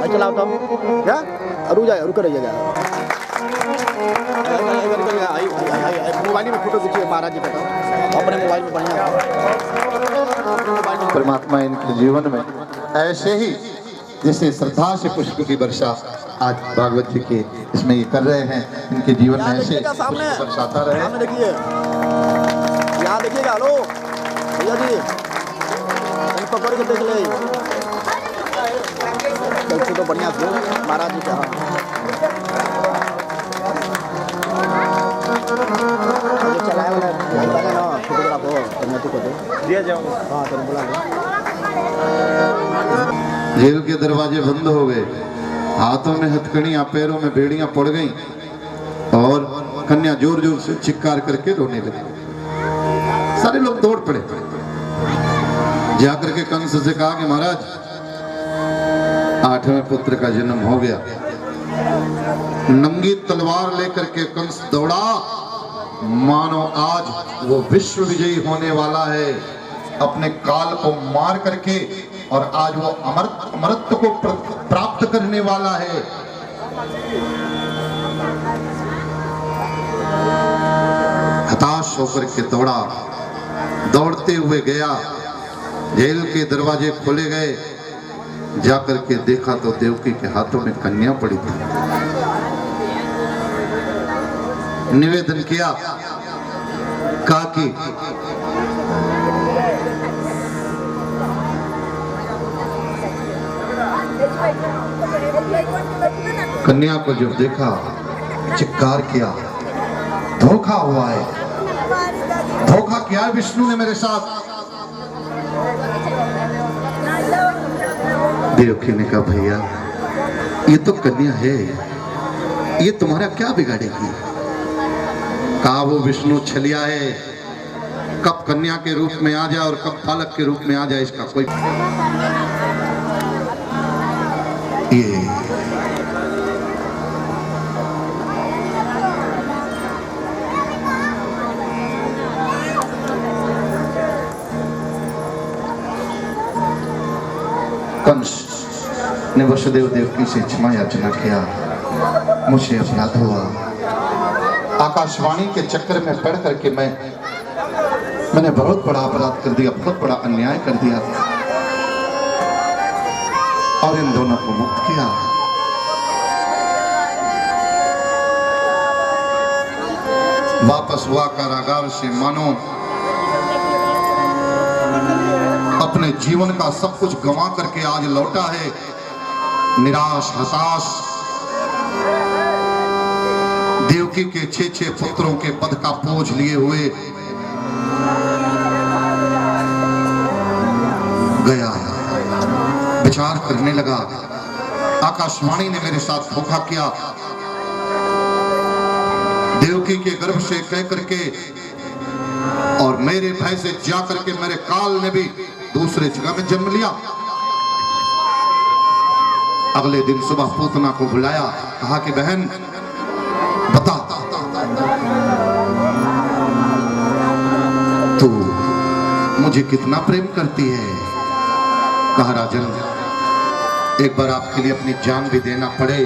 चलाओ तुम क्या रुक जाए रुक रहिएगा मोबाइल में फोटो खींचिए महाराज जी का अपने मोबाइल में बढ़िया परमात्मा इनके जीवन में ऐसे ही जैसे श्रद्धा से पुष्प की वर्षा आज भागवत जी के इसमें ये कर रहे हैं, इनके जीवन में ऐसे सामने बरसाता रहे। देखिए यहाँ देखिएगा। हेलो भैया जी पकड़ के देख ले तो बढ़िया से महाराज जी का चलाए वाला ना फोटोग्राफर अनुमति को दिया जाओ। हाँ तो बुला लो। जेल के दरवाजे बंद हो गए, हाथों में हथकड़ियां, पैरों में बेड़ियां पड़ गईं और कन्या जोर जोर से चित्कार करके रोने लगी। सारे लोग दौड़ पड़े, जाकर के कंस से कहा कि महाराज 8वें पुत्र का जन्म हो गया। नंगी तलवार लेकर के कंस दौड़ा, मानो आज वो विश्व विजयी होने वाला है, अपने काल को मार करके, और आज वो अमरत्व को प्राप्त करने वाला है। हताश होकर के दौड़ा, दौड़ते हुए गया, जेल के दरवाजे खोले गए, जाकर के देखा तो देवकी के हाथों में कन्या पड़ी थी। निवेदन किया, कहा कि कन्या को जब देखा चित्कार किया, धोखा हुआ है, धोखा किया है विष्णु ने मेरे साथ। देवकी ने कहा भैया ये तो कन्या है, ये तुम्हारा क्या बिगाड़ेगी। कहा वो विष्णु छलिया है, कब कन्या के रूप में आ जाए और कब बालक के रूप में आ जाए इसका कोई ये कंस ने वसुदेव देवकी से क्षमा याचना किया, मुझे अपराध हुआ, आकाशवाणी के चक्कर में पड़ करके मैंने बहुत बड़ा अपराध कर दिया, बहुत बड़ा अन्याय कर दिया और इन दोनों को मुक्त किया। वापस हुआ कारागार से मानो अपने जीवन का सब कुछ गंवा करके आज लौटा है, निराश हताश। देवकी के 6 पुत्रों के पद का बोझ लिए हुए गया, विचार करने लगा, आकाशवाणी ने मेरे साथ धोखा किया, देवकी के गर्भ से कह करके और मेरे भय से जा करके मेरे काल ने भी दूसरे जगह में जन्म लिया। अगले दिन सुबह पूतना को बुलाया, कहा कि बहन बता तू मुझे कितना प्रेम करती है। कहा राजन एक बार आपके लिए अपनी जान भी देना पड़े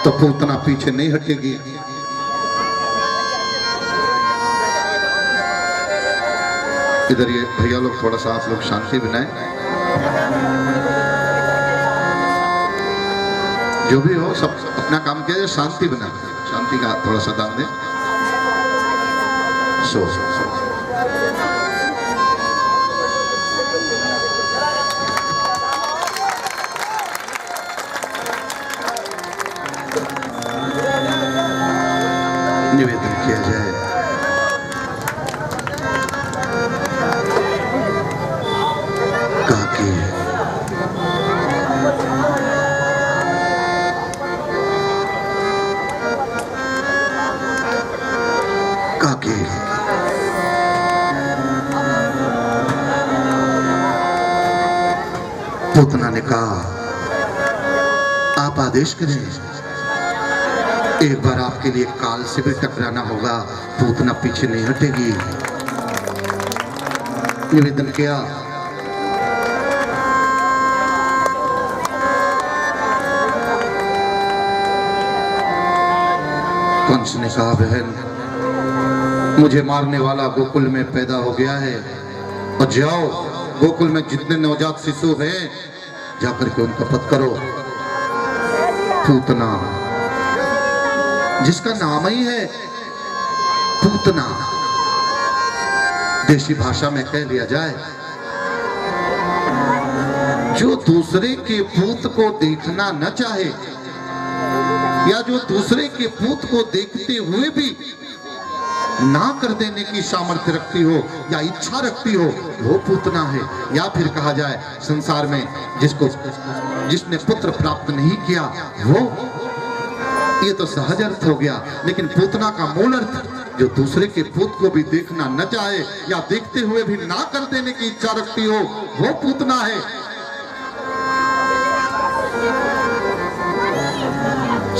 तो पूतना पीछे नहीं हटेगी। इधर ये भैया लोग थोड़ा सा आप लोग शांति बनाएं, जो भी हो सब अपना काम किया, शांति बनाए, शांति का थोड़ा सा दान दें। सो निवेदन किया जाए। पूतना ने कहा आप आदेश करें, एक बार आपके लिए काल से भी टकराना होगा, पूतना पीछे नहीं हटेगी। निवेदन किया कंस ने कहा, बहन मुझे मारने वाला गोकुल में पैदा हो गया है, और जाओ गोकुल में जितने नवजात शिशु हैं जाकर के उनका वध करो। पूतना, जिसका नाम ही है पूतना, देशी भाषा में कह लिया जाए जो दूसरे के पूत को देखना न चाहे, या जो दूसरे के पूत को देखते हुए भी ना कर देने की सामर्थ्य रखती हो या इच्छा रखती हो, वो पूतना है। या फिर कहा जाए संसार में जिसने पुत्र प्राप्त नहीं किया वो, ये तो सहज अर्थ हो गया, लेकिन पूतना का मूल अर्थ जो दूसरे के पुत्र को भी देखना न चाहे या देखते हुए भी ना कर देने की इच्छा रखती हो, वो पूतना है।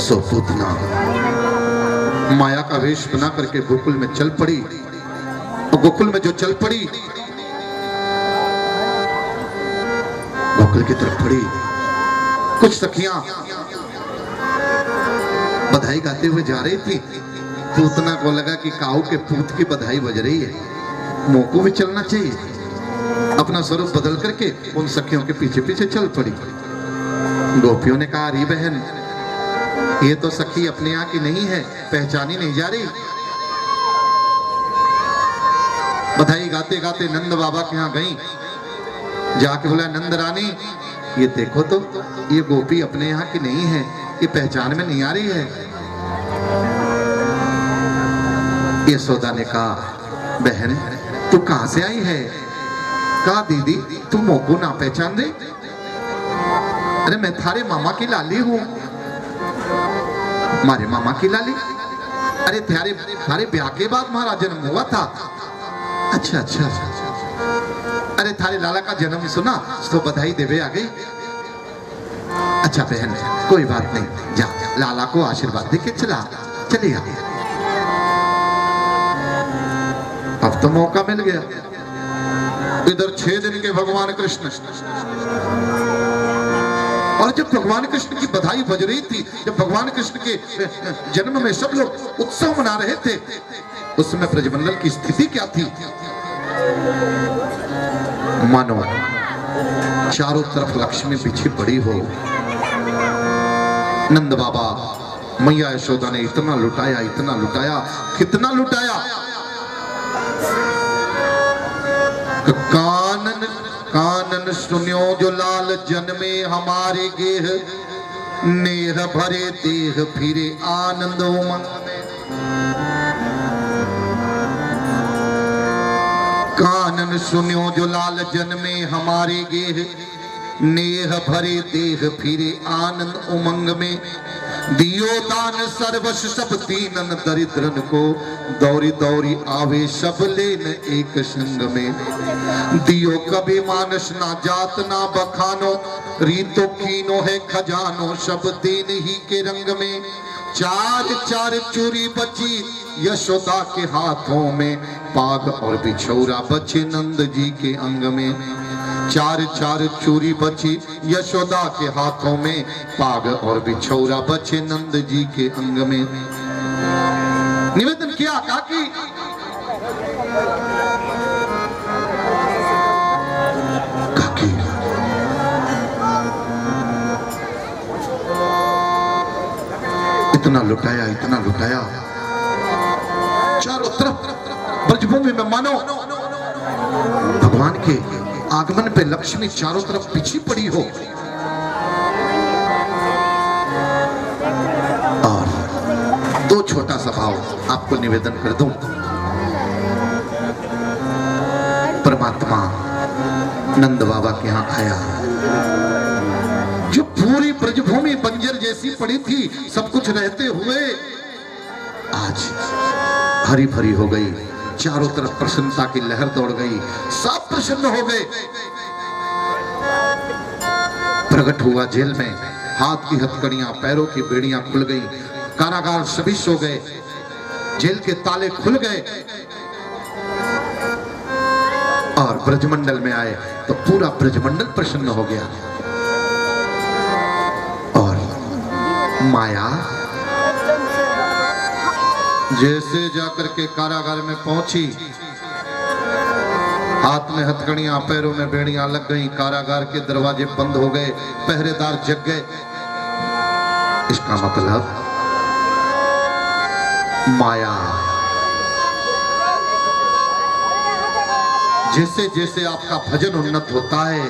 सो पूतना माया का वेश बना करके गोकुल में चल पड़ी, और गोकुल में जो चल पड़ी गोकुल की तरफ पड़ी। कुछ सखियां बधाई गाते हुए जा रही थी। पूतना को लगा कि काऊ के पूत की बधाई बज रही है, मोह को भी चलना चाहिए। अपना स्वरूप बदल करके उन सखियों के पीछे पीछे चल पड़ी। गोपियों ने कहा, अरे बहन ये तो सखी अपने यहाँ की नहीं है, पहचानी नहीं जा रही। बधाई गाते गाते नंद बाबा के यहाँ गई, जाके बोला, नंद रानी ये देखो तो ये गोपी अपने यहाँ की नहीं है, ये पहचान में नहीं आ रही है। यशोदा ने कहा, बहन तू कहां से आई है? कहा, दीदी तू मोको ना पहचान दे? अरे मैं थारे मामा की लाली हूं। मारे मामा की लाली? अरे थारे ब्याह के बाद हमारा जन्म हुआ था। अच्छा अच्छा, अरे थारे लाला का जन्म सुना तो बधाई देवे आ गई। अच्छा बहन कोई बात नहीं, जा लाला को आशीर्वाद देके चले आ। अब तो मौका मिल गया। इधर 6 दिन के भगवान कृष्ण, और जब भगवान कृष्ण की बधाई बज रही थी, जब भगवान कृष्ण के जन्म में सब लोग उत्सव मना रहे थे, उस समय ब्रजमंडल की स्थिति क्या थी? मानो चारों तरफ लक्ष्मी बिछी पड़ी हो। नंद बाबा मैया यशोदा ने इतना लुटाया, इतना लुटाया, कितना लुटाया। कानन कानन सुनियो जो लाल जन्मे हमारे गेह, नेह भरे देह फिरे आनंद उमंग में। कानन सुनियो जो लाल जन्मे हमारे गेह, नेह भरे देह फिरे आनंद उमंग में। दियो दान सर्वश सब दीनन दरिद्रन को, दौरी दौरी आवे सब लेन एक संग में। दियो कभी मानस ना जात ना बखानो, रीतो कीनो है खजानो सब दीन ही के रंग में। 4 चूरी बची यशोदा के हाथों में, पाग और बिछौरा बचे नंद जी के अंग में। 4 चूरी बची यशोदा के हाथों में, पाग और बिछौरा बचे नंद जी के अंग में। निवेदन किया काकी, काकी इतना लुटाया, इतना लुटाया। चारों तरफ ब्रजभूमि में मानो भगवान के आगमन पे लक्ष्मी चारों तरफ पीछे पड़ी हो। और 2 छोटा सा भाव आपको निवेदन कर दूं। परमात्मा नंद बाबा के यहाँ आया, जो पूरी ब्रजभूमि बंजर जैसी पड़ी थी, सब कुछ रहते हुए आज हरी भरी हो गई। चारों तरफ प्रसन्नता की लहर दौड़ गई, सब प्रसन्न हो गए। प्रकट हुआ जेल में, हाथ की हथकड़ियां, पैरों की बेड़ियां खुल गई, कारागार सभी सो गए, जेल के ताले खुल गए। और ब्रजमंडल में आए तो पूरा ब्रजमंडल प्रसन्न हो गया। और माया जैसे जाकर के कारागार में पहुंची, हाथ में हथकड़ियां, पैरों में बेड़ियां लग गई, कारागार के दरवाजे बंद हो गए, पहरेदार जग गए। इसका मतलब माया। जैसे जैसे आपका भजन उन्नत होता है,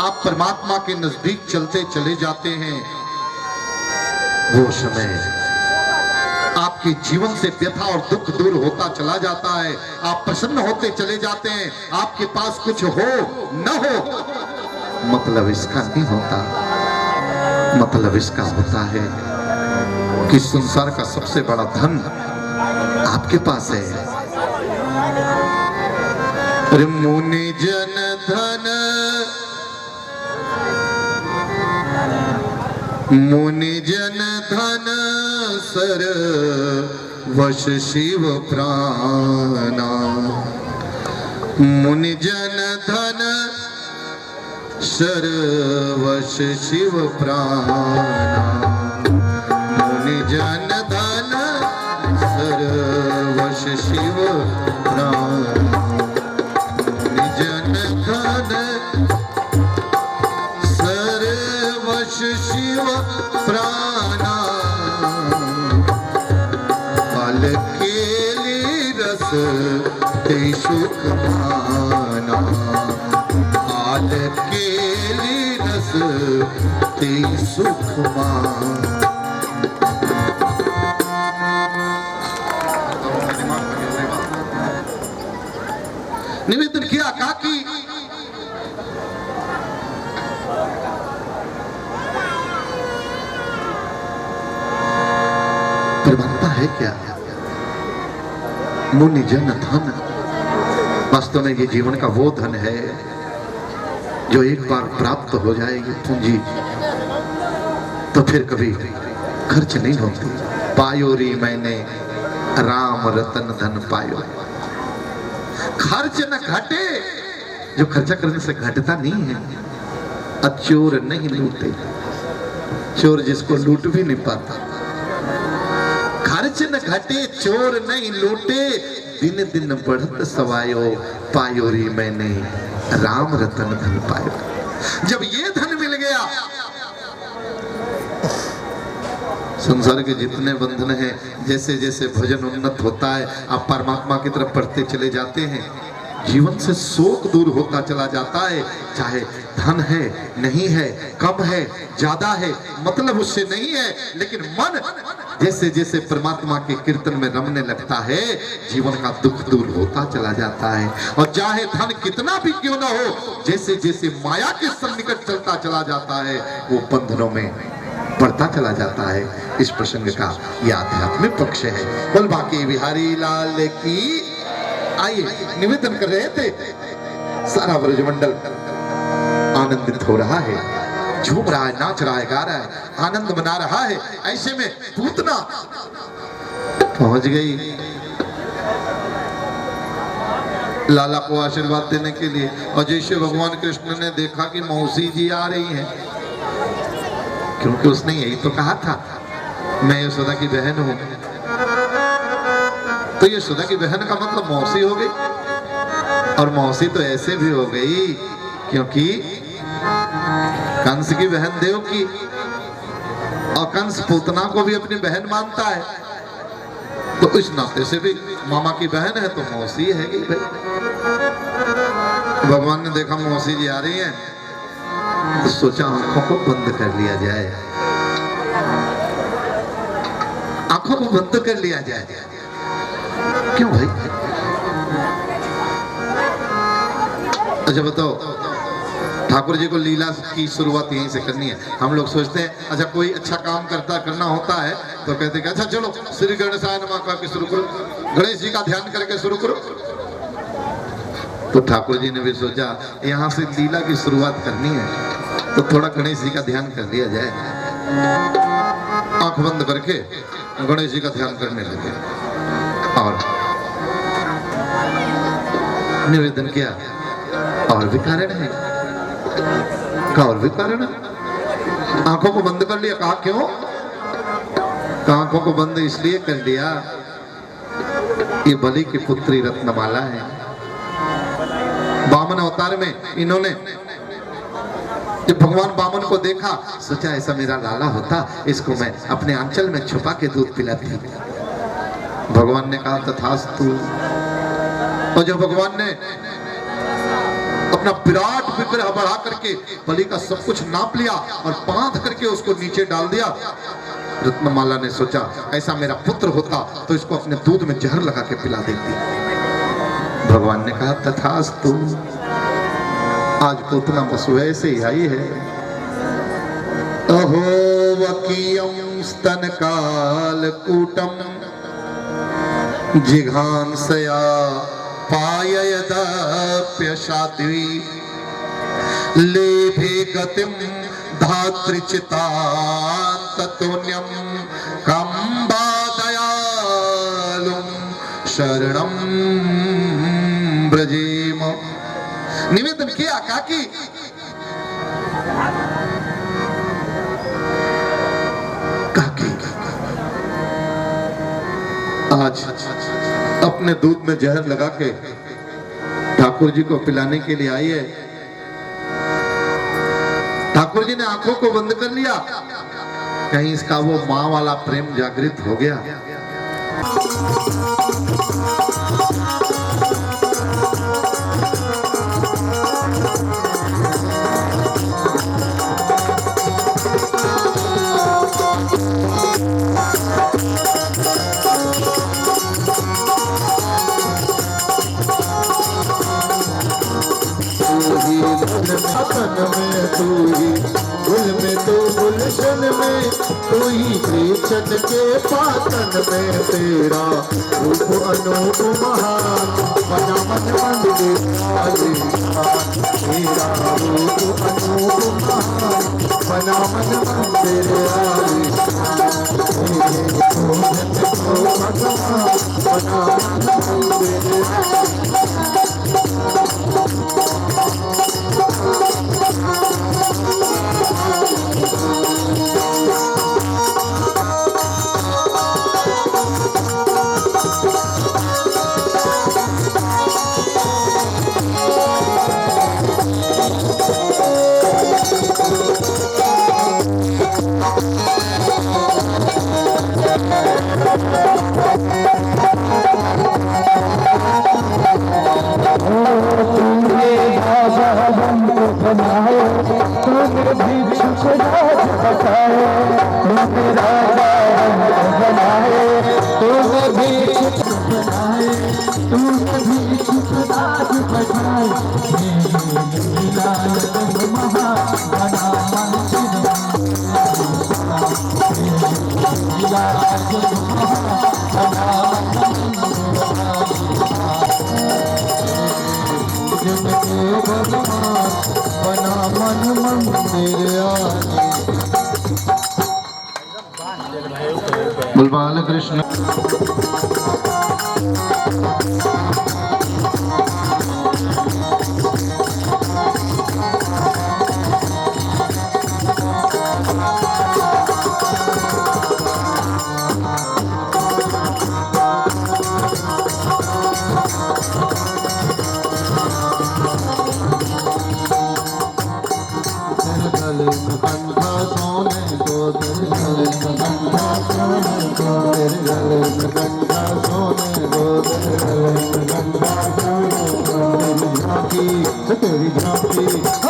आप परमात्मा के नजदीक चलते चले जाते हैं, वो समय आपके जीवन से व्यथा और दुख दूर होता चला जाता है, आप प्रसन्न होते चले जाते हैं। आपके पास कुछ हो न हो, मतलब इसका नहीं होता, मतलब इसका होता है कि संसार का सबसे बड़ा धन आपके पास है। मुनि जन धन, मुनि जन धन सर वश शिव प्राणा। मुनि जन धन सर्वश शिव प्राणा। मुनि जन धन सर्वश शिव प्राणा। मुनि जन धन सर्वश शिव प्राणा। फल केली रस ते सुख माना। फल केली रस ते सुख माना। निवेदन किया कहा कि परमात्मा है क्या? मुनि जन धन। वास्तव में ये जीवन का वो धन है जो एक बार प्राप्त हो जाएगी पूंजी तो फिर कभी खर्च नहीं होती। पायो री मैंने राम रतन धन पायो। खर्च न घटे, जो खर्चा करने से घटता नहीं है। अचोर नहीं लूटे, चोर जिसको लूट भी नहीं पाता। खर्च न घटे, चोर नहीं लूटे, दिन दिन बढ़त सवायो। पायो री मैंने राम रतन धन पायो। जब ये धन मिल गया, संसार के जितने बंधन हैं, जैसे जैसे भजन उन्नत होता है, आप परमात्मा की तरफ बढ़ते चले जाते हैं, जीवन से शोक दूर होता चला जाता है। चाहे धन है, नहीं है, कम है, ज्यादा है, मतलब उससे नहीं है, लेकिन मन जैसे जैसे परमात्मा के कीर्तन में रमने लगता है, जीवन का दुख दूर होता चला जाता है। और चाहे धन कितना भी क्यों ना हो, जैसे जैसे माया के सन्निकट चलता चला जाता है, वो बंधनों में बढ़ता चला जाता है। इस प्रसंग का यह आध्यात्मिक पक्ष है। बोल बाकी बिहारी लाल की। आइए, निवेदन कर रहे थे, सारा ब्रजमंडल आनंदित हो रहा है, झूम रहा है, नाच रहा है, गा रहा है, आनंद मना रहा है। ऐसे में पूतना पहुंच गई लाला को आशीर्वाद देने के लिए। और जैसे भगवान कृष्ण ने देखा कि मौसी जी आ रही हैं, क्योंकि उसने यही तो कहा था मैं यशोदा की बहन हूं, तो यशोदा की बहन का मतलब मौसी हो गई। और मौसी तो ऐसे भी हो गई क्योंकि कंस की बहन देवकी, और कंस पूतना को भी अपनी बहन मानता है, तो इस नाते से भी मामा की बहन है तो मौसी है भाई। भगवान ने देखा मौसी जी आ रही हैं, तो सोचा आंखों को बंद कर लिया जाए, आंखों को बंद कर लिया जाए। क्यों भाई? अच्छा बताओ, ठाकुर जी को लीला की शुरुआत यहीं से करनी है। हम लोग सोचते हैं अच्छा कोई अच्छा काम करना होता है तो कहते हैं अच्छा चलो श्री गणेशाय नमः कह के शुरू करो, गणेश जी का ध्यान करके शुरू करो। तो ठाकुर जी ने भी सोचा यहाँ से लीला की शुरुआत करनी है तो थोड़ा गणेश जी का ध्यान कर लिया जाए। आंख बंद करके गणेश जी का ध्यान करने लगे और निवेदन किया। और भी कारण है, और भी कारण है। आंखों को बंद कर लिया, कहा क्यों? आंखों को बंद इसलिए कर लिया, ये बलि की पुत्री रत्नमाला है। वामन अवतार में इन्होंने जब भगवान वामन को देखा, सोचा ऐसा मेरा लाला होता, इसको मैं अपने आंचल में छुपा के दूध पिलाती। भगवान ने कहा तथास्तु। और जब भगवान ने अपना विराट विग्रह बढ़ा करके बलि का सब कुछ नाप लिया और बांध करके उसको नीचे डाल दिया, रत्नमाला ने सोचा ऐसा मेरा पुत्र होता तो इसको अपने दूध में जहर लगा के पिला देती। भगवान ने कहा तथास्तु। आज पूतना बस वैसे ही आई है। अहो वकीयं स्तन काल कूटम जिघांसया पाययदप्यशाति लेभे गतिं धातृचितान्ततोन्यं कंबादयालुं शरणं ब्रजेम। निवेदन किया काकी काकी आज अपने दूध में जहर लगा के ठाकुर जी को पिलाने के लिए आई है। ठाकुर जी ने आंखों को बंद कर लिया, कहीं इसका वो मां वाला प्रेम जागृत हो गया। गुल में तो गुलशन में तू ही कृष्ण के पातन में तेरा रूप अनूप महान बना मन मंदिर तेरा रूप अनूप महान बना मन मंदिर बना मन मंदिर। बाल कृष्ण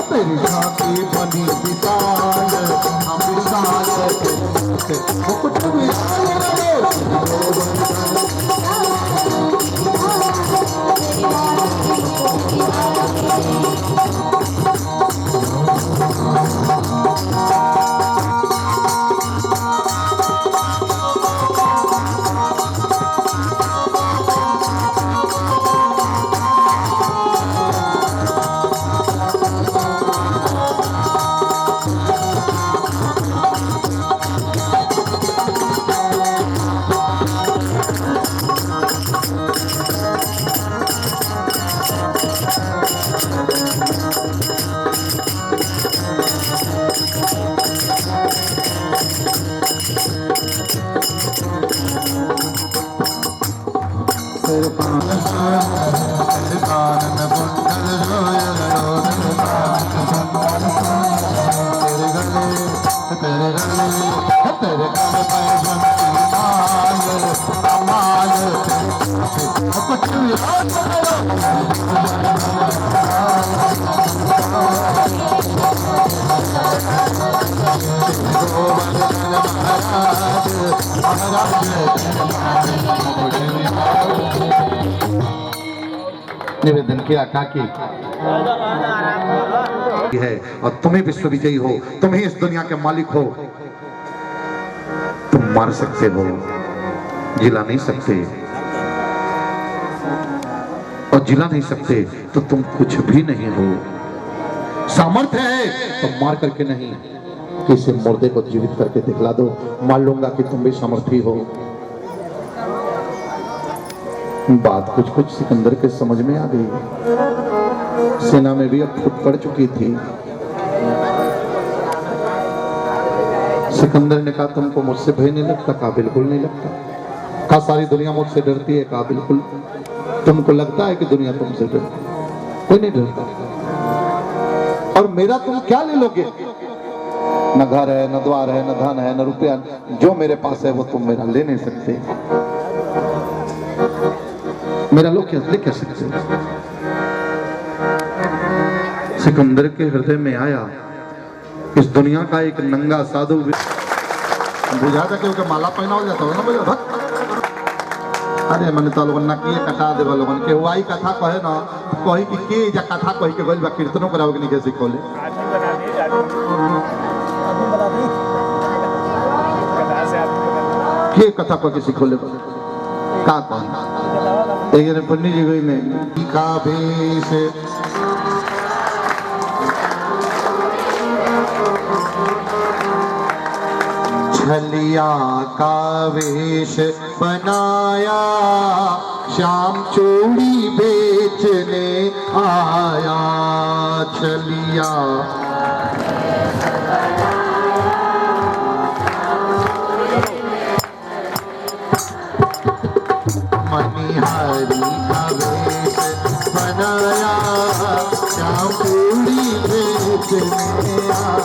तेरी झांकी बनी विशाल हम विशाल कुछ भी तेरे तेरे कमाल कुछ निवेदन किया काकी है और तुम्हें विश्व विजयी हो, तुम्हें इस दुनिया के मालिक हो। तुम मार सकते हो, जिला नहीं सकते, और जिला नहीं सकते तो तुम कुछ भी नहीं हो। सामर्थ्य है तो मार करके नहीं, किसी मुर्दे को जीवित करके दिखला दो, मान लूंगा कि तुम भी सामर्थी हो। बात कुछ कुछ सिकंदर के समझ में आ गई। सेना में भी अब फुट पड़ चुकी थी। सिकंदर ने कहा तुमको मुझसे भय नहीं लगता? कहा बिल्कुल नहीं लगता। कहा सारी दुनिया मुझसे डरती है? कहा बिल्कुल। तुमको लगता है कि दुनिया तुमसे डरती? कोई नहीं डरता। और मेरा तुम क्या ले लोगे? न घर है, न द्वार है, न धन है, न रुपया। जो मेरे पास है वो तुम मेरा ले नहीं सकते। मेरा लोग क्या ले क्या सकते? सिकंदर के हृदय में आया इस दुनिया का एक नंगा साधु बुझा था क्योंकि माला पहना हो जाता हो ना बोलो भक्त। अरे मन तो लोगन ना किए कटा दे लोगन के वाई कथा कहे ना कही कि के जा कथा कही के गइल बा कीर्तनो करावे के नहीं के सिखोले। के कथा कह के सिखोले का कही एक पंडित जी गई में का भेष छलिया का वेश बनाया, श्याम चूड़ी बेचने आया। छलिया मनिहारी का वेश बनाया, श्याम चूड़ी बेचने आया।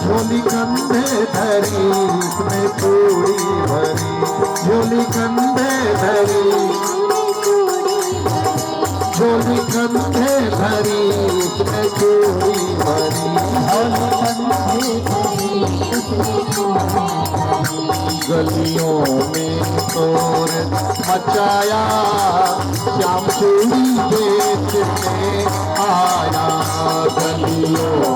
झोली कंधे धरी उसमें चूड़ी भरी, झोली कंधे धरी, झोली कंधे धरी उसमें चूड़ी भरी। गलियों में शोर मचाया, श्याम चूड़ी बेचने आया। गलियों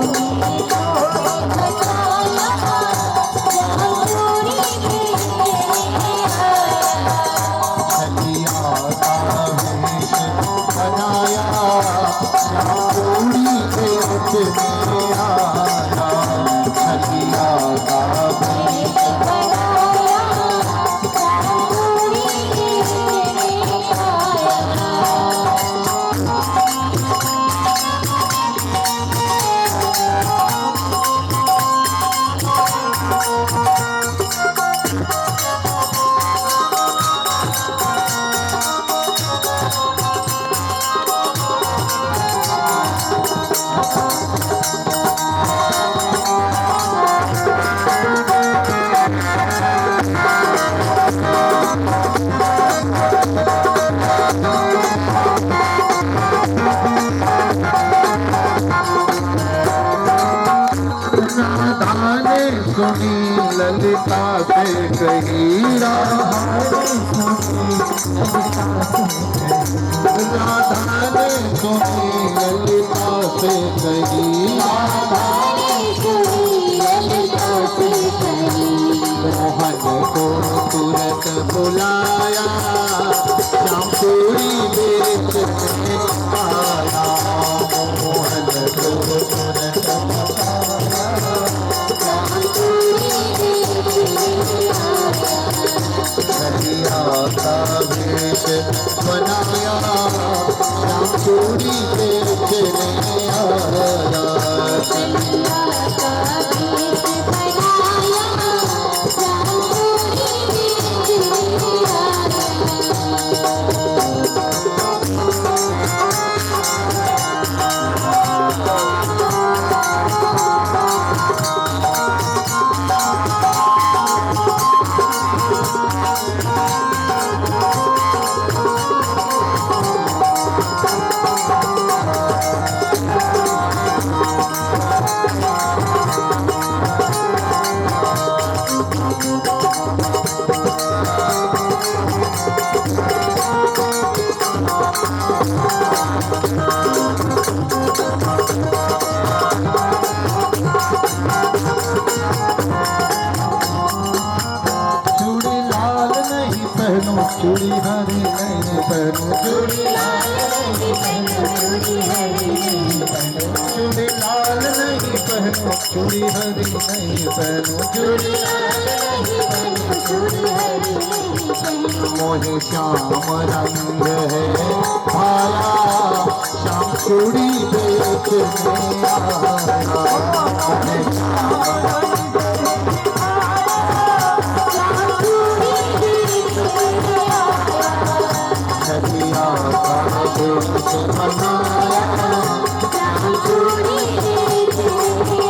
ललिता से कही राधा ने सुनी ललिता से कही, मोहन को तुरंत बुलाया, श्याम चूड़ी बेचने आया। मोहन को तुरंत का वेश बनाया, श्याम चूड़ी बेचने आया। पहनो चूड़ी लाल नहीं पहनो चूड़ी हरी नहीं पहनो चूड़ी लाल नहीं पहनो चूड़ी हरी नहीं पहनो चूड़ी लाल नहीं पहनो चूड़ी हरी नहीं पहनो मोहे श्याम रंग है भाया श्याम चूड़ी बेचने आया छलिया का देश मनाया श्याम चूड़ी बेचने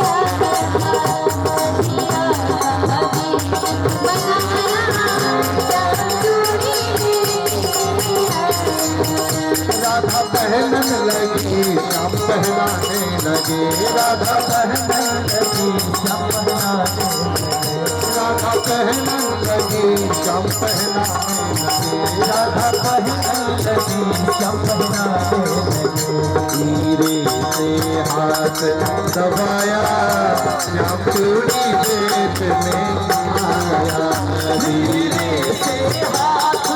राधा पहनन लगी श्याम पहनाने लगे राधा पहनन लगी श्याम पहनाने लगे राधा पहनन लगी श्याम पहनाने लगे राधा पहनन लगी श्याम पहनाने लगे धीरे से हाथ दबाया श्याम चूड़ी बेचने आया धीरे से हाथ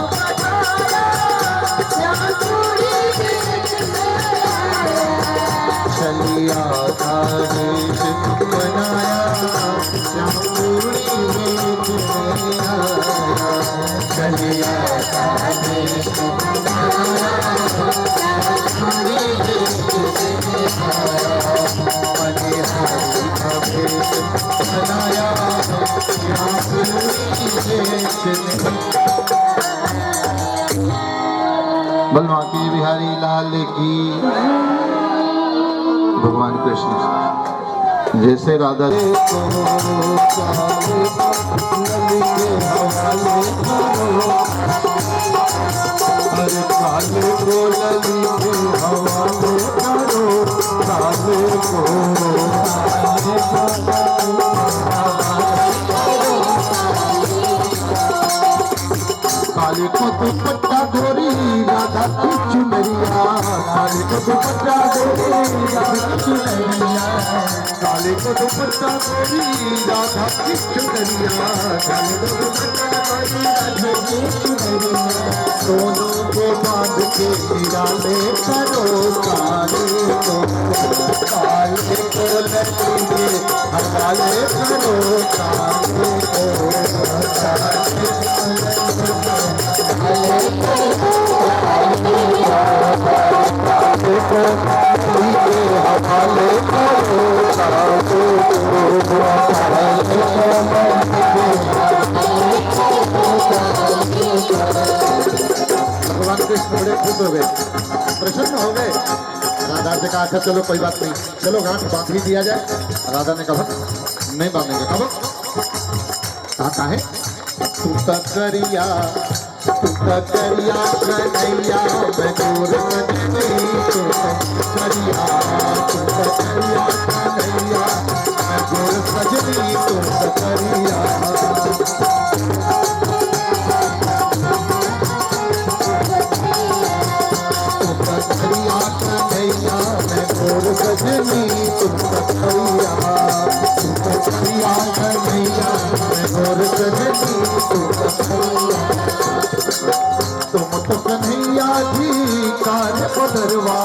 छलिया का देश बनाया श्याम चूड़ी बेचने आया छलिया का देश बनाया श्याम चूड़ी बेचने आया मनिहारी का भेष बनाया श्याम चूड़ी बेचने बलवा की बिहारी लाल की भगवान कृष्ण जैसे राधा अरे काले को लली के हवाले करो काले को काले को दुपट्टा गोरी राधा की चुनरिया काले को दुपट्टा गोरी राधा की चुनरिया काले को दुपट्टा गोरी राधा की चुनरिया काले को दुपट्टा गोरी राधा की चुनरिया दोनों को बांध के निराले करो काले को लड़ेंगे हवाले करो काले को हवाले करो भगवान कृष्ण बड़े खुश हो गए प्रसन्न हो गए राधा से कहा था चलो कोई बात नहीं चलो गांठ बांध ही दिया जाए राधा ने कहा नहीं बांधेंगे कब कहा है तू करिया कन्हैया मैं दूर मजनी तो करिया कन्हैया मैं दूर सजनी तो करिया कन्हैया मैं दूर सजनी तुम करिया कन्हैया मैं दूर सजनी तुम करिया तुम तो कन्हैया जी कार बदरवा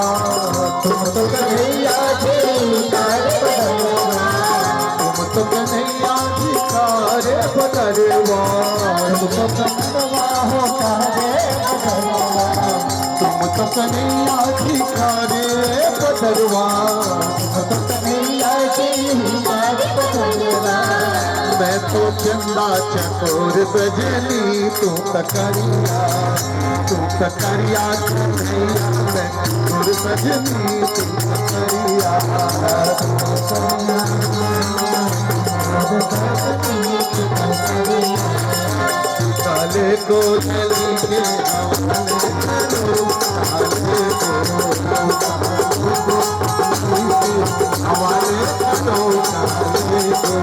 तुम तो कन्हैया जी कार बदरवा तुम तो कन्हैया जी कार बदरवा तुम तो कन्हैया हो कारे बदरवा तुम तो कन्हैया जी कार बदरवा तुम तो कन्हैया जी कार बदरवा मैं तो चंदा चकोर सजनी तू करिया कन्हैया मैं दूर सजनी तू करिया काले को चली के हवाले करो काले को हवाले करो काले को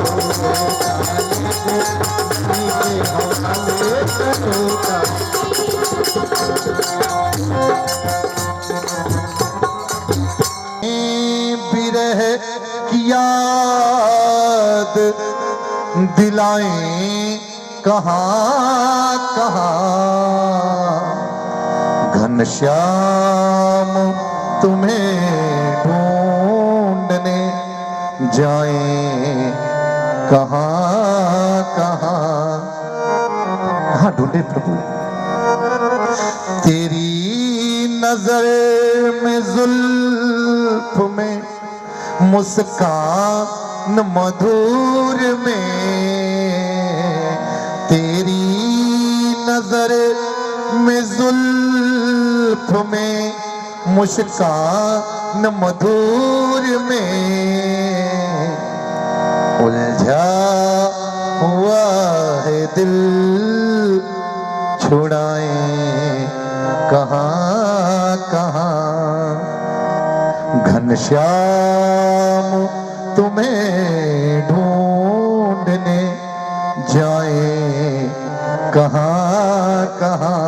बिरह की याद दिलाएं कहाँ कहाँ घनश्याम तुम्हें ढूंढने जाए कहाँ कहाँ ढूंढे प्रभु। तेरी नजर में जुल्फ में मुस्कान मधुर में, तेरी नजर में जुल्फ में मुस्कान मधुर में उलझा हुआ है दिल छुड़ाए कहाँ कहाँ। घनश्याम तुम्हें ढूंढने जाए कहाँ कहाँ।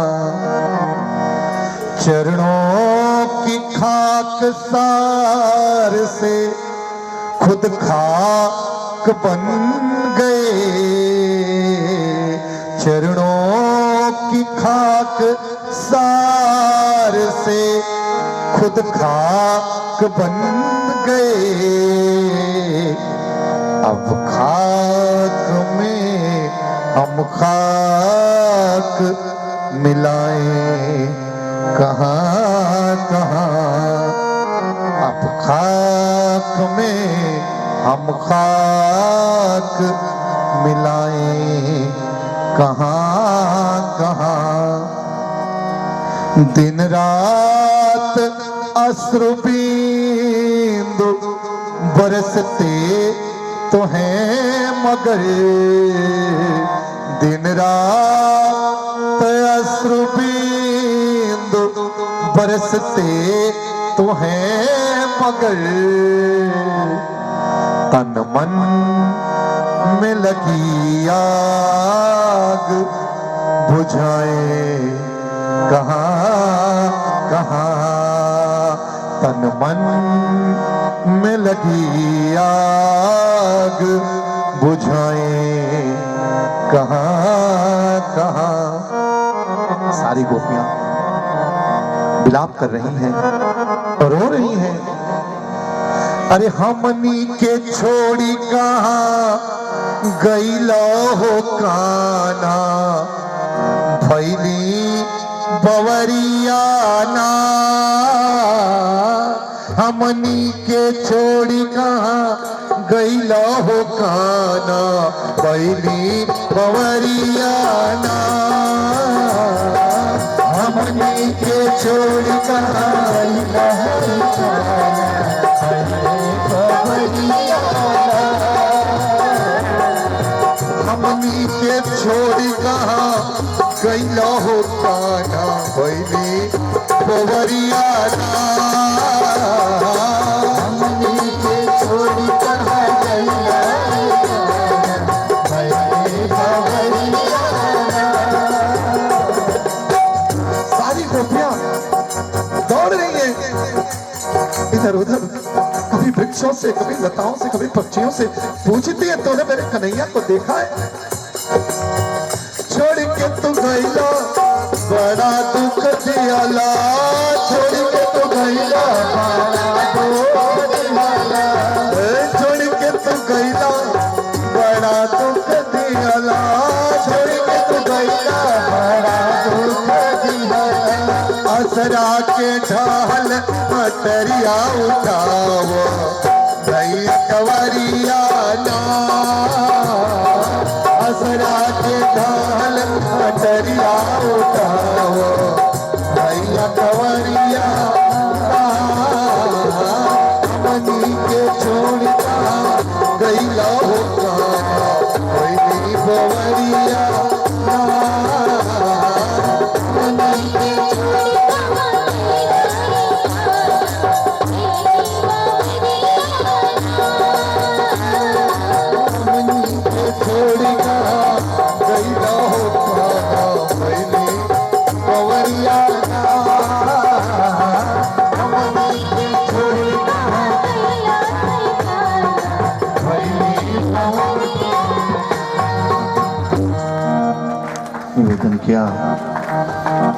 चरणों की खाक सार से खुद खाक बन गए, चरणों की खाक सार से खुद खाक बन गए। अब खाक में हम खाक मिलाएं कहाँ कहाँ। अब खाक में हम खाक मिलाएं कहाँ कहाँ। दिन रात अश्रु बिंदु बरसते तो हैं मगर, दिन रात अश्रु बिंदु बरसते तो हैं मगर। तन मन में लगी आग बुझाए कहाँ कहाँ। तन मन में लगी आग बुझाए कहाँ कहाँ। सारी गोपियां विलाप कर रही हैं और रो रही हैं। अरे हमनी के छोड़ी कहाँ गईला हो काना, भैली बवरियाना। हमनी के छोड़ी कहाँ गईला हो काना, भैली बवरियाना। हमनी के छोड़ी कहाँ गईला हो काना, हमनी के छोड़ी कहाँ गईला हो काना, भैली बवरियाना। हमनी के छोड़ी कहाँ गईला हो काना, भैली बवरियाना। सारी गोपियां दौड़ रही हैं इधर उधर, कभी वृक्षों से, कभी लताओं से, कभी पक्षियों से पूछती है तूने मेरे कन्हैया को देखा है? छोड़ के तू गईला बड़ा दुख दियाला, छोड़ के तू गईला बड़ा दुख दियाला, छोड़ के तू गईला बड़ा दुख दियाला, छोड़ के तू गईला बड़ा दुख दियाला। असरा के ढाल मटरिया उठाओ भैया कंवरियाना, असरा के ढाल मटरिया उठाओ भैया कंवरियाना। हमनी के छोड़ता गईला हो काना, भैली बवरियाना। हमनी के निवेदन किया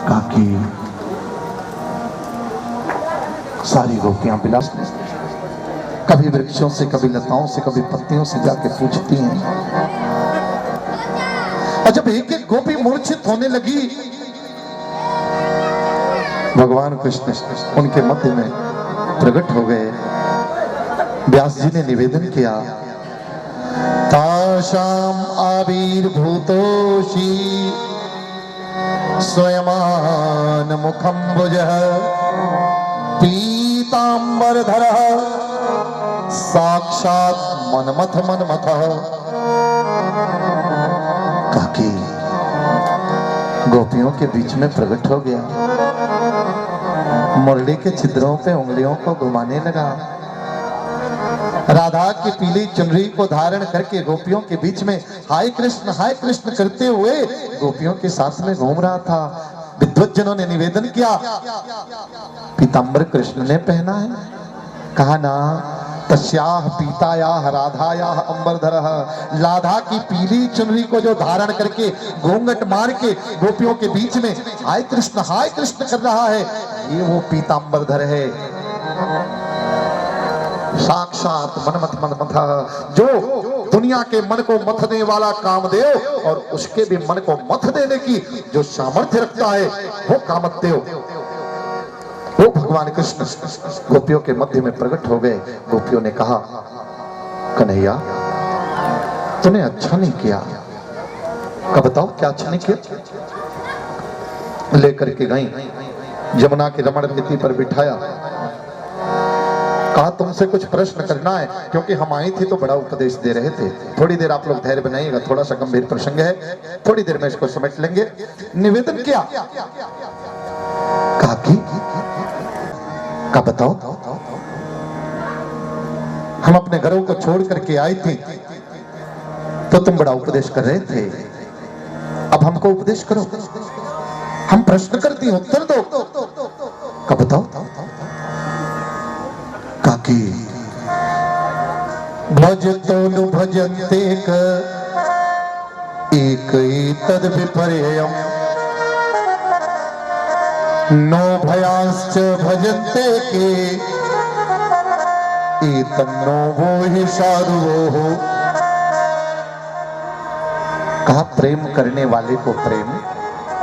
काकी सारी गोपियां बिलास कभी वृक्षों से, कभी लताओं से, कभी पत्तियों से जाके पूछती हैं। और जब एक एक गोपी मूर्छित होने लगी, भगवान कृष्ण उनके मध्य में प्रकट हो गए। व्यास जी ने निवेदन किया, ताशाम आविर्भूतोषि स्वयमान मुखम भुजः पीतांबरधरः साक्षात मनमथ मनमथः। काकी गोपियों के बीच में प्रकट हो गया, मुरली के छिद्रों पे उंगलियों को घुमाने लगा, राधा की पीली चुनरी को धारण करके गोपियों के बीच में हाय कृष्ण करते हुए गोपियों के साथ में घूम रहा था। विद्वज्जनों ने निवेदन किया, पीतांबर कृष्ण ने पहना है? कहा ना, तस्याह पीतायाह राधायाह अंबरधरः। राधा की पीली चुनरी को जो धारण करके घूंघट मार के गोपियों के बीच में हाय कृष्ण कर रहा है, ये वो पीतांबरधर है, साक्षात मनमथ मनमथ, जो दुनिया के मन को मथने वाला कामदेव और उसके भी मन को मथ देने की जो सामर्थ्य रखता है वो कामदेव, वो भगवान कृष्ण गोपियों के मध्य में प्रकट हो गए। गोपियों ने कहा, कन्हैया तूने अच्छा नहीं किया। कब बताओ क्या अच्छा नहीं किया? लेकर के गई, यमुना के रमण भित्ति पर बिठाया, कहा तुमसे कुछ प्रश्न करना है, क्योंकि हम आई थी तो बड़ा उपदेश दे रहे थे। थोड़ी देर आप लोग धैर्य बनाइएगा, थोड़ा सा गंभीर प्रसंग है, थोड़ी देर में इसको समेट लेंगे। निवेदन किया, कहा कि का बताओ, हम अपने घरों को छोड़ करके आई थी तो तुम बड़ा उपदेश कर रहे थे, अब हमको उपदेश करो, हम प्रश्न करती हैं उत्तर दो। का बताओ? काकी भजतो नु भजन्ते एक तद विपर्ययम् नो भयांश्च भजन्ते के एतन्नो वो ही साधुओ। कहा प्रेम करने वाले को प्रेम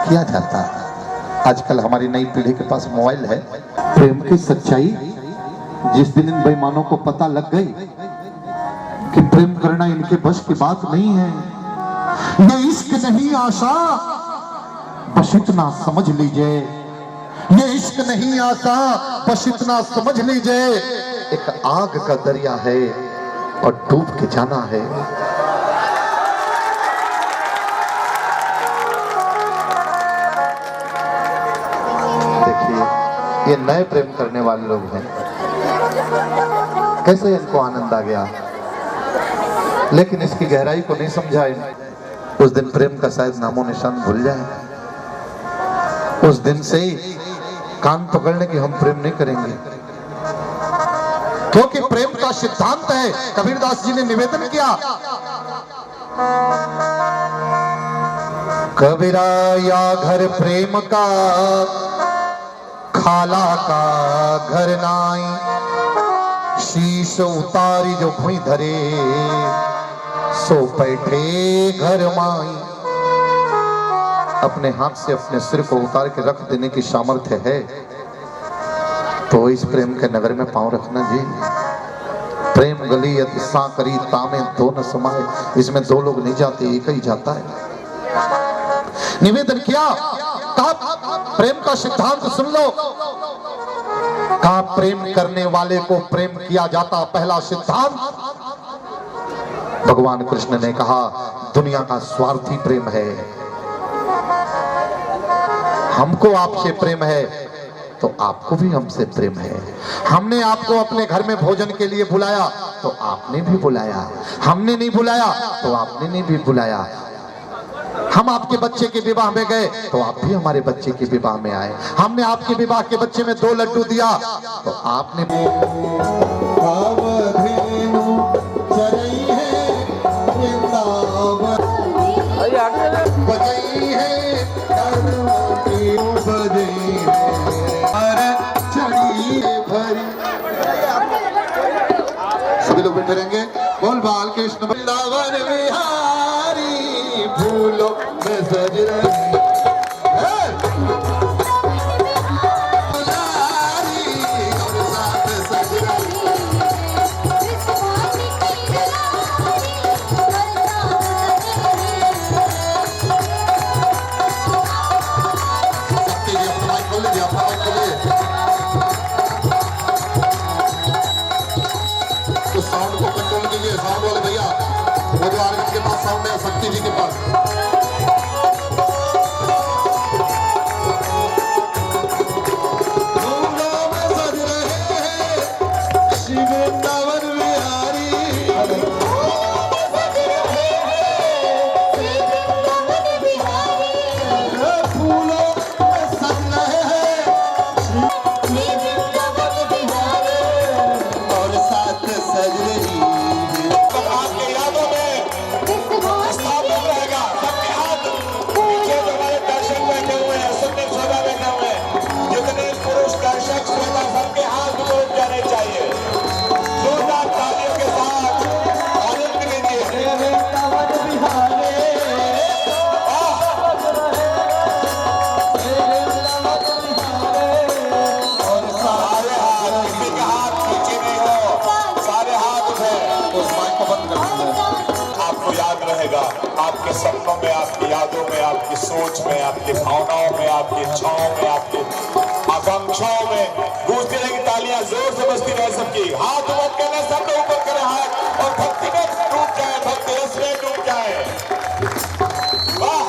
किया जाता है। आजकल हमारी नई पीढ़ी के पास मोबाइल है। प्रेम की सच्चाई जिस दिन इन बेईमानों को पता लग गई कि प्रेम करना इनके बस की बात नहीं है, ये इश्क नहीं आशा बस इतना समझ लीजिए, ये इश्क नहीं आशा बस इतना समझ लीजिए, एक आग का दरिया है और डूब के जाना है। देखिए ये नए प्रेम करने वाले लोग हैं, कैसे इनको आनंद आ गया, लेकिन इसकी गहराई को नहीं समझा। उस दिन प्रेम का शायद नामो निशान भूल जाए। उस दिन से ही कान पकड़ने की हम प्रेम नहीं करेंगे, क्योंकि प्रेम का सिद्धांत है। कबीरदास जी ने निवेदन किया, कबीरा या घर प्रेम का खाला का घर नाई, शीश उतारी जो भुई धरे सो बैठे घर माई। अपने हाथ से अपने सिर को उतार के रख देने की सामर्थ्य है तो इस प्रेम के नगर में पांव रखना जी। प्रेम गली अति सांकरी तामे दो न समाये, इसमें दो लोग नहीं जाते, एक ही जाता है। निवेदन किया, कहा प्रेम का सिद्धांत सुन लो। कहा प्रेम करने वाले को प्रेम किया जाता, पहला सिद्धांत। भगवान कृष्ण ने कहा दुनिया का स्वार्थी प्रेम है, हमको आपसे प्रेम है तो आपको भी हमसे प्रेम है। हमने आपको अपने घर में भोजन के लिए बुलाया तो आपने भी बुलाया, हमने नहीं बुलाया तो आपने नहीं भी बुलाया। हम आपके बच्चे के विवाह में गए तो आप भी हमारे बच्चे के विवाह में आए। हमने आपके विवाह के बच्चे में 2 लड्डू दिया तो आपने चढ़ी भरी फिरेंगे। बोल बाल कृष्ण वृंदावन बिहारी फूलों में सज रहे साउंड को कंट्रोल कीजिए। साउंड वाले भैया वो जो आरएस के पास साउंड है शक्ति जी के पास। फूलों में सज रहे हैं श्री वृंदावन बिहारी। फूलों में सज रहे हैं और साथ सज रही आपके यादों में स्थापित रहेगा। सबके हाथ नीचे जो हमारे दर्शक बैठे हुए हैं, सुनने श्रोता बैठे हुए हैं, जितने पुरुष दर्शक श्रोता सबके हाथ उठ जाने चाहिए। जोरदार तालियों के साथ आनंद लीजिए। सारे हाथ, किसी के हाथ नीचे नहीं हो, सारे हाथ उठे। उस माइक को बंद कर दीजिए। आपको याद रहेगा, आपके सपनों में, आपकी यादों में, आपकी सोच में, आपकी भावनाओं में, आपकी इच्छाओं में, आपकी आकांक्षाओं में गूंजती रहेगी तालियां। जोर से बजती रहे सबकी। हाथ ऊपर करना, सब लोग ऊपर करें हाथ और भक्ति में डूब जाए, भक्ति रस में डूब जाए। वाह!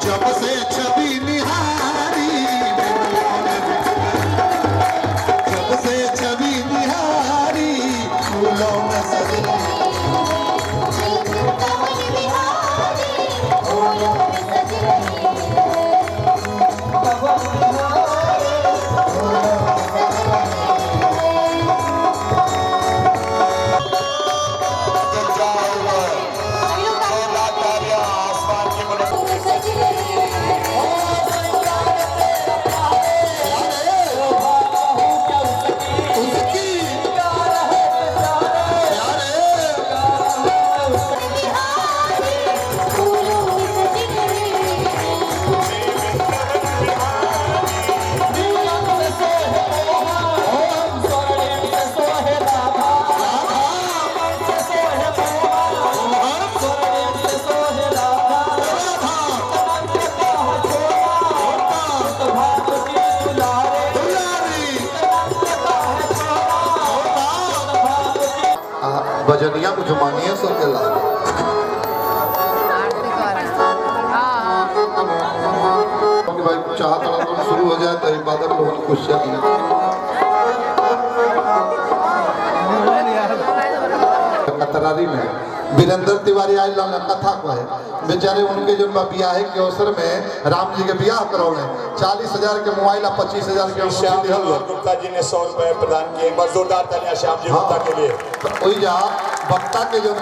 जब से छवि निहारी, जब से छवि निहारी फूलों में सज बजनिया कुछ मानिए सब के ला भाई चाहता तो शुरू हो जाए तो इबादत लोग खुश कतरारी में वीरेंद्र तिवारी आई लाल कथा को है बेचारे उनके जो ब्याह के अवसर में राम जी के ब्याह करौने 40,000 के मोबाइल 25,000 के श्याम गुप्ता जी ने 100 रुपए प्रदान किए। बस जोरदार तालियां श्याम जी गुप्ता के लिए। वही जा वक्ता के जो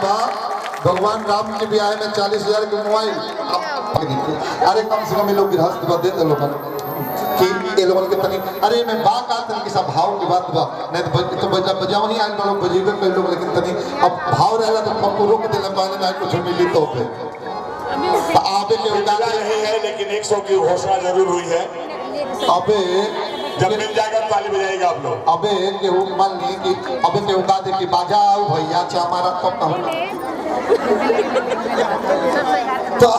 भगवान राम के ब्याह में 40,000 के मोबाइल अरे कम से कम लोग गृहस्थ दे दे लोगन कि ये लोगन के तनी अरे मैं बा का तनी के सब भाव की बात बा नहीं तो बजाओ नहीं आए लोग बजीबे कर लोग लेकिन तनी अब भाव रहेगा तो पप्पू के दिल में ना कुछ मिली तो पे आबे के उड़ा नहीं है लेकिन 100 की घोषणा जरूर हुई है। अबे जब मिल जाएगा ताली बजाएगा आप लोग। अबे के मान ली कि अबे के उड़ा दे कि बाजाओ भैया चा हमारा तो कहना तो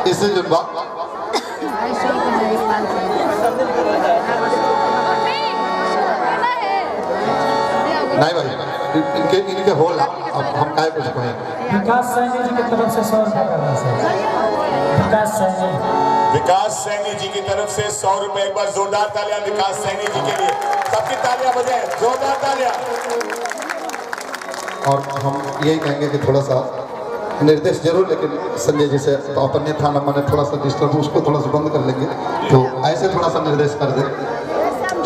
इसे जुड़वा नहीं भाई, इनके होल अब हम काय कुछ कहेंगे। विकास सैनी जी की तरफ से 100 रुपये का राशि। विकास सैनी जी की तरफ से 100 रुपए। एक बार जोरदार तालियां विकास सैनी जी के लिए। सबकी तालियां बजाएं, जोरदार तालियां। और हम यही कहेंगे कि थोड़ा सा निर्देश जरूर, लेकिन संजय जी से तो अपने थाना मैंने थोड़ा सा डिस्टर्ब, उसको थोड़ा सा बंद कर लेंगे, तो ऐसे थोड़ा सा निर्देश कर दे।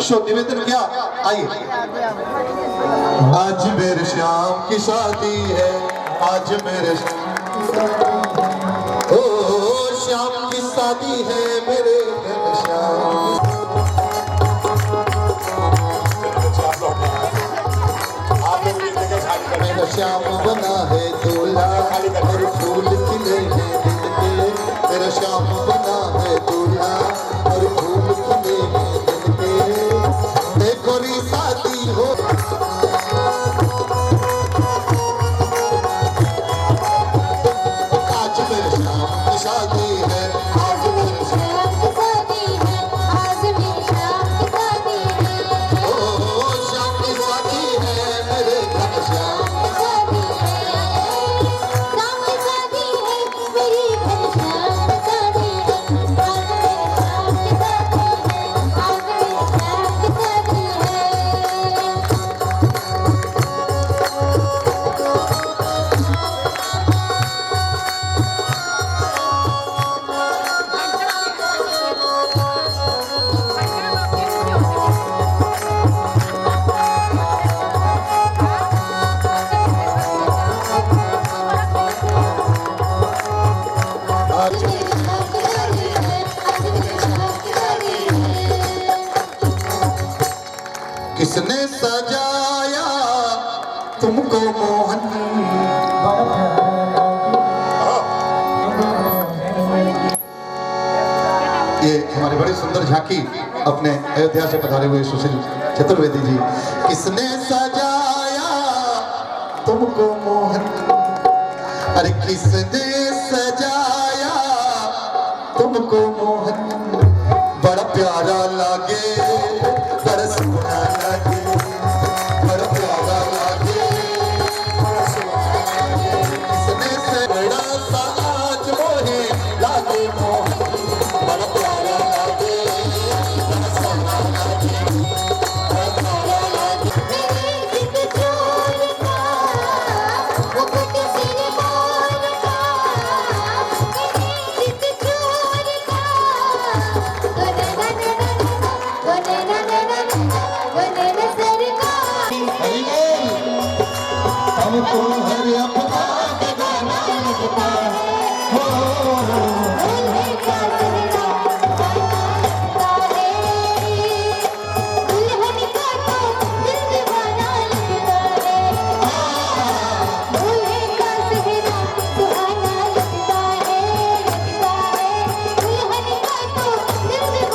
शो निवेदन क्या, आइए। आज मेरे श्याम की शादी है, आज मेरे ओ श्याम की शादी है, मेरे श्याम। मेरा श्याम बना है दूल्हा और फूल खिले हैं दिल के। मेरा श्याम बना है दूल्हा और फूल खिले हैं दिल के। देखो री शादी हो, आज मेरे श्याम की शादी है, आज मेरे श्याम की शादी है, आज मेरे श्याम की शादी है। ओ श्याम की शादी है, मेरे श्याम की शादी है, श्याम की शादी है, मेरी श्याम की शादी है, आज मेरे श्याम की शादी है, आज मेरे श्याम की शादी है। आज मेरे श्याम की शादी है, आज मेरे श्याम की शादी है। किसने सजाया तुमको मोहन, ये हमारी बड़ी सुंदर झांकी अपने अयोध्या से पधारे हुए सुशील चतुर्वेदी जी। किसने सजाया तुमको मोहन, अरे किसने सजाया तुमको मोहन, बड़ा प्यारा लागे, बड़ा सोना लागे, बड़ा प्यारा लागे, बड़ा सोना लागे। किसने से बड़ा सा आज मोहे लागे मोहन, बड़ा प्यारा लागे, बड़ा सोना लागे, बड़ा प्यारा लागे। मेरे दिल चोर का मुकुट सिर मोर का, मेरे दिल चोर का, हमको हर अपना गाना लगता है, हो दुल्हन का सहरा लगता है, दुल्हन का तो दिल दीवाना लगता है, दुल्हन का सहरा सुहाना लगता है, दुल्हन का तो दिल दीवाना लगता है।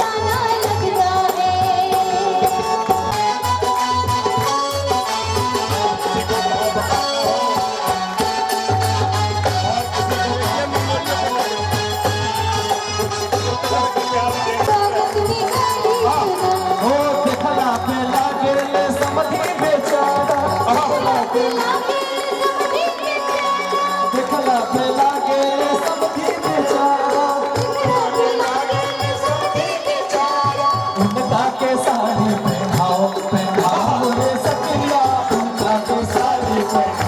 साड़ी पहनाओ पहनाओ रे सखिया, उनका के साड़ी पहनाओ।